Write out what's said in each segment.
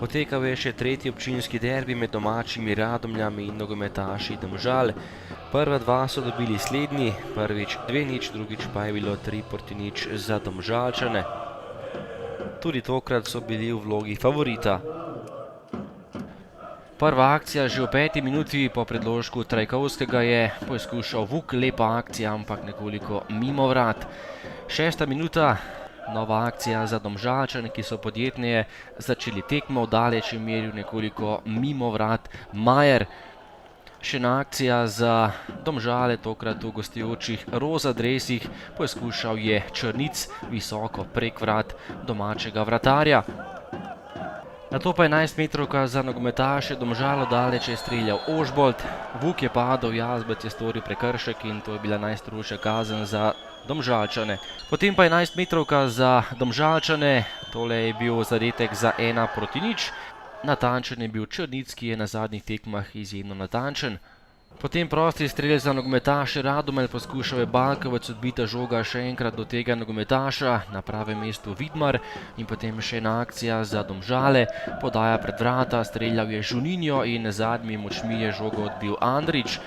Potekal je še tretji občinski derbi med domačimi Radomljami in nogometaši Domžal. Prva dva so dobili slednji, prvič 2:0, drugič pa je bilo 3:0 za Domžalčane. Tudi tokrat so bili v vlogi favorita. Prva akcija že v 5. minuti po predložku Trajkovskega je poskušal Vuk, lepa akcija, ampak nekoliko mimo vrat. 6. minuta, nova akcija za Domžalčane, ki so podjetneje začeli tekmo, v daleč je meril nekoliko mimo vrat Majer. Še ena akcija za Domžale, tokrat v gostujočih roza dresih, poskušal je Črnic visoko prek vrat domačega vratarja. Nato pa 11-metrovka za nogometaše Domžal, daleč je streljal Ožbolt. Vuk je padel, Jazbec je storil prekršek in to je bila najstrožja kazen za Domžalčane. Potem pa 11-metrovka za Domžalčane, tole je bil zadetek za 1:0. Natančen je bil Črnic, ki je na zadnjih tekmah izjemno natančen. Potem prosti strel za nogometaše Radomelj, poskušal je Balkovec, odbita žoga še enkrat do tega nogometaša, na pravem mestu Vidmar in potem še ena akcija za Domžale, podaja pred vrata, streljal je Žuninjo in z zadnjimi močmi je žogo odbil Andrić.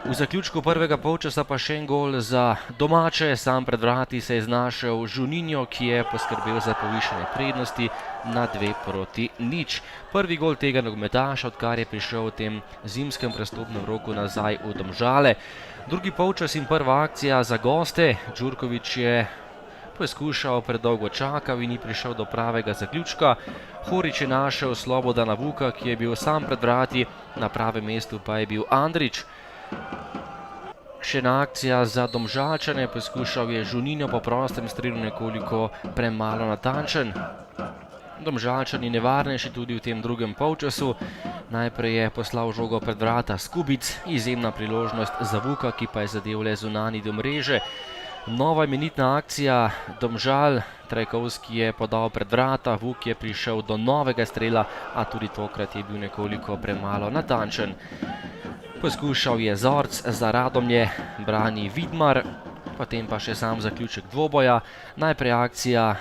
V zaključku prvega polčasa pa še en gol za domače, sam pred vrati se je znašel Žuninjo, ki je poskrbel za povišanje prednosti na 2:0. Prvi gol tega nogometaša, odkar je prišel v tem zimskem prestopnem roku nazaj v Domžale. Drugi polčas in prva akcija za goste, Đurković je poskušal, predolgo čakal in ni prišel do pravega zaključka. Horić je našel Slobodana Vuka, ki je bil sam pred vrati, na pravem mestu pa je bil Andrić. Še ena akcija za Domžalčane, poskušal je Žuninjo po prostem strelu, nekoliko premalo natančen. Domžalčani nevarnejši tudi v tem drugem polčasu. Najprej je poslal žogo pred vrata Skubic, izjemna priložnost za Vuka, ki pa je zadel le zunanji del mreže. Nova imenitna akcija Domžal, Trajkovski je podal pred vrata, Vuk je prišel do novega strela, a tudi tokrat je bil nekoliko premalo natančen. Poskušal je Zorc za Radomlje, brani Vidmar, potem pa še sam zaključek dvoboja. Najprej akcija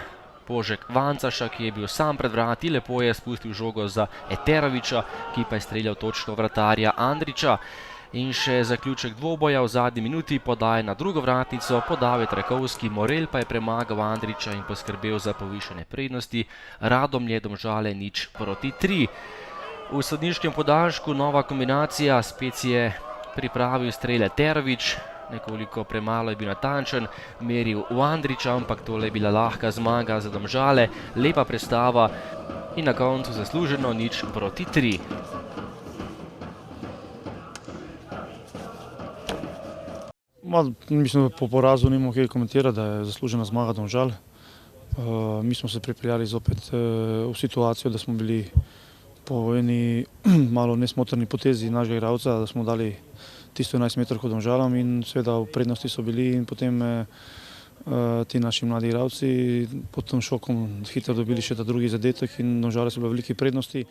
Požek Vancaša, ki je bil sam pred vrati, lepo je spustil žogo za Eterovića, ki pa je streljal točno vratarja Andrića. In še zaključek dvoboja v zadnji minuti, podaja na drugo vratnico, podal je Trajkovski, Morel pa je premagal Andrića in poskrbel za povišanje prednosti. Radomlje, Domžale 0:3. V sodniškem podaljšku nova kombinacija, spet je pripravil strele Eterović, nekoliko premalo je bil natančen, meril v Andrića, ampak tole je bila lahka zmaga za Domžale, lepa predstava in na koncu zasluženo 0:3. Mislim, da po porazu nimamo kaj komentirati, da je zaslužena zmaga Domžal. Mi smo se pripeljali zopet v situacijo, da smo bili po eni malo nesmotrni potezi našega igralca, da smo dali tisto 11 metrov Domžalam in seveda v prednosti so bili in potem ti naši mladi igralci pod tem šokom hitro dobili še ta drugi zadetek in Domžale so bile v veliki prednosti.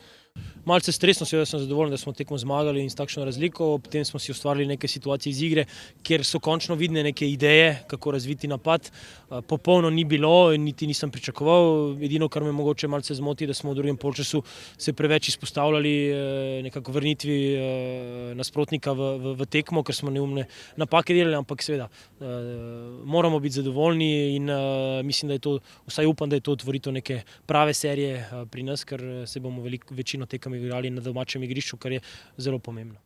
Malce stresno, seveda sem zadovoljen, da smo tekmo zmagali in s takšno razliko, potem smo si ustvarili neke situacije iz igre, kjer so končno vidne neke ideje, kako razviti napad. Popolno ni bilo in niti nisem pričakoval, edino, kar me mogoče malce zmoti, da smo v drugem polčasu se preveč izpostavljali nekako vrnitvi nasprotnika v tekmo, ker smo neumne napake delali, ampak seveda moramo biti zadovoljni in mislim, da je to, vsaj upam, da je to otvoritev neke prave serije pri nas, ker se bomo večino tekem igrali na domačem igrišču, kar je zelo pomembno.